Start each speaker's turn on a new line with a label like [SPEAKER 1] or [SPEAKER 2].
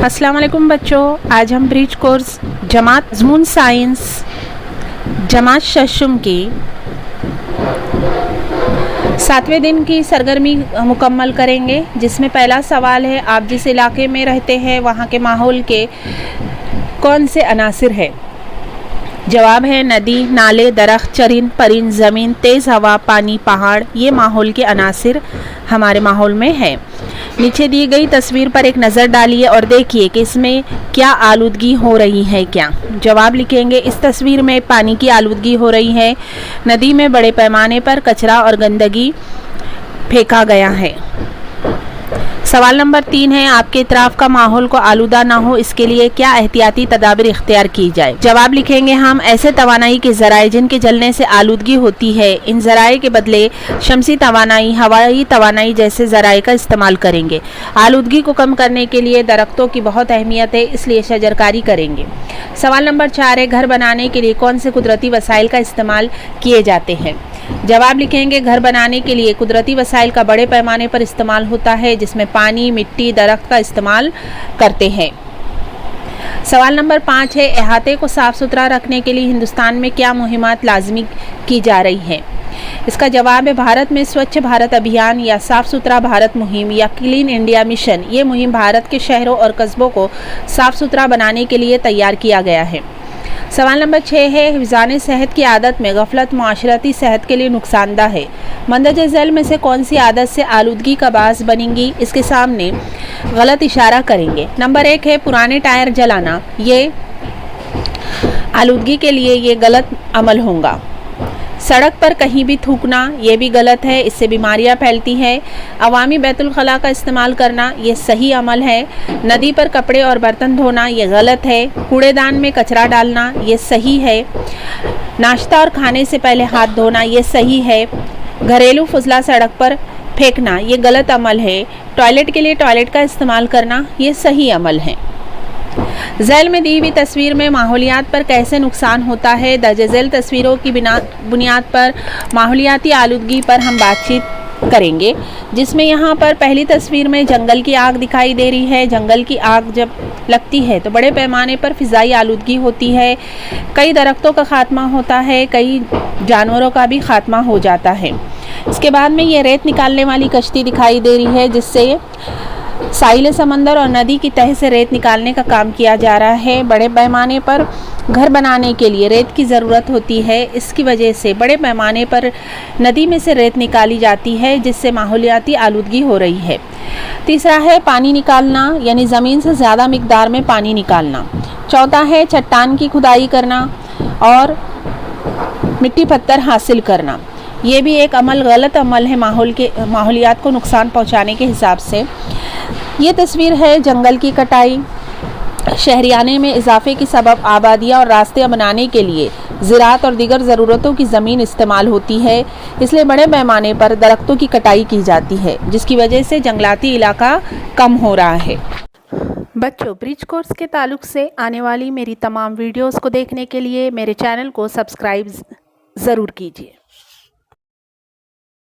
[SPEAKER 1] अस्सलाम वालेकुम बच्चों, आज हम ब्रिज कोर्स जमात मज़मून साइंस जमात शशुम की 7वें दिन की सरगर्मी मुकम्मल करेंगे, जिसमें पहला सवाल है आप जिस इलाके में रहते हैं वहाँ के माहौल के कौन से अनासिर है। जवाब है नदी, नाले, दरख्त, चरिंद, परिंद, ज़मीन, तेज़ हवा, पानी, पहाड़। ये माहौल के अनासिर हमारे माहौल में है। नीचे दी गई तस्वीर पर एक नज़र डालिए और देखिए कि इसमें क्या आलूदगी हो रही है। क्या जवाब लिखेंगे। इस तस्वीर में पानी की आलूदगी हो रही है। नदी में बड़े पैमाने पर कचरा और गंदगी फेंका गया है। सवाल नंबर 3 है आपके इतराफ़ का माहौल को आलूदा ना हो, इसके लिए क्या एहतियाती तदाबीर इख्तियार की जाए। जवाब लिखेंगे हम ऐसे तवानाई के ज़राए जिनके जलने से आलूदगी होती है, इन ज़राए के बदले शमसी तवानाई, हवाई तवानाई जैसे ज़राए का इस्तेमाल करेंगे। आलूदगी को कम करने के लिए दरख्तों की बहुत अहमियत है, इसलिए शजरकारी करेंगे। सवाल नंबर 4 है घर बनाने के लिए कौन से कुदरती वसाइल का इस्तेमाल किए जाते हैं। जवाब लिखेंगे घर बनाने के लिए कुदरती वसाइल का बड़े पैमाने पर इस्तेमाल होता है, जिसमें पानी, मिट्टी, दरख्त का इस्तेमाल करते हैं। सवाल नंबर 5 है अहाते को साफ़ सुथरा रखने के लिए हिंदुस्तान में क्या मुहिमात लाजमी की जा रही हैं। इसका जवाब है भारत में स्वच्छ भारत अभियान या साफ़ सुथरा भारत मुहिम या क्लीन इंडिया मिशन। ये मुहिम भारत के शहरों और कस्बों को साफ़ सुथरा बनाने के लिए तैयार किया गया है। सवाल नंबर 6 है हिफ़्ज़ान सेहत की आदत में गफलत मुआशरती सेहत के लिए नुकसानदा है। मंदरजे झैल में से कौन सी आदत से आलूदगी का बास बनेंगी, इसके सामने गलत इशारा करेंगे। नंबर 1 है पुराने टायर जलाना, ये आलूदगी के लिए ये गलत अमल होगा। सड़क पर कहीं भी थूकना, ये भी गलत है, इससे बीमारियां फैलती हैं। अवामी बैतुल खला का इस्तेमाल करना, ये सही अमल है। नदी पर कपड़े और बर्तन धोना, ये गलत है। कूड़ेदान में कचरा डालना, ये सही है। नाश्ता और खाने से पहले हाथ धोना, ये सही है। घरेलू फुजला सड़क पर फेंकना, ये गलत अमल है। टॉयलेट के लिए टॉयलेट का इस्तेमाल करना, ये सही अमल है। झैल में दी हुई तस्वीर में माहौलियात पर कैसे नुकसान होता है। दर्ज झैल तस्वीरों की बुनियाद पर माहौलियाती आलूदगी पर हम बातचीत करेंगे, जिसमें यहाँ पर पहली तस्वीर में जंगल की आग दिखाई दे रही है। जंगल की आग जब लगती है तो बड़े पैमाने पर फ़िज़ाई आलूदगी होती है। कई दरख्तों का खात्मा होता है, कई जानवरों का भी खात्मा हो जाता है। इसके बाद में ये रेत निकालने वाली कश्ती दिखाई दे रही है, जिससे साहिल समंदर और नदी की तह से रेत निकालने का काम किया जा रहा है। बड़े पैमाने पर घर बनाने के लिए रेत की ज़रूरत होती है, इसकी वजह से बड़े पैमाने पर नदी में से रेत निकाली जाती है, जिससे माहौलियाती आलूदगी हो रही है। तीसरा है पानी निकालना, यानी ज़मीन से ज़्यादा मिकदार में पानी निकालना। चौथा है चट्टान की खुदाई करना और मिट्टी पत्थर हासिल करना, ये भी एक अमल गलत अमल है माहौलियात को नुकसान पहुंचाने के हिसाब से। ये तस्वीर है जंगल की कटाई। शहरियाने में इजाफे की सबब आबादियाँ और रास्ते बनाने के लिए ज़राअत और दीगर ज़रूरतों की ज़मीन इस्तेमाल होती है, इसलिए बड़े पैमाने पर दरख्तों की कटाई की जाती है, जिसकी वजह से जंगलाती इलाका कम हो रहा है। बच्चों, ब्रिज कोर्स के ताल्लुक़ से आने वाली मेरी तमाम वीडियोज़ को देखने के लिए मेरे चैनल को सब्सक्राइब ज़रूर कीजिए।